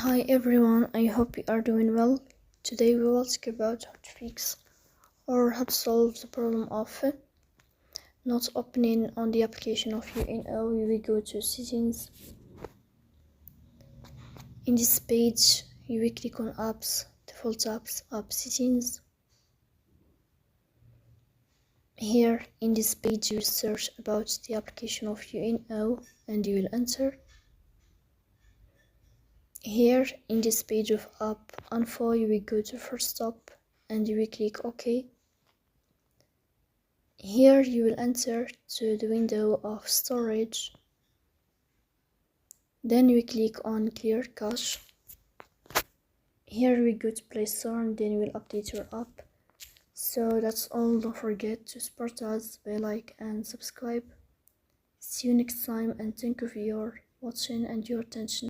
Hi everyone, I hope you are doing well. Today we will talk about how to fix or how to solve the problem of not opening on the application of UNO. You will go to settings. In this page, you will click on apps, default apps, app settings. Here in this page, you will search about the application of UNO and you will enter. Here in this page of app info, you will go to first stop and you will click OK. Here you will enter to the window of storage. Then we click on clear cache. Here we go to Play Store and then you will update your app. So that's all. Don't forget to support us by like and subscribe. See you next time and thank you for your watching and your attention.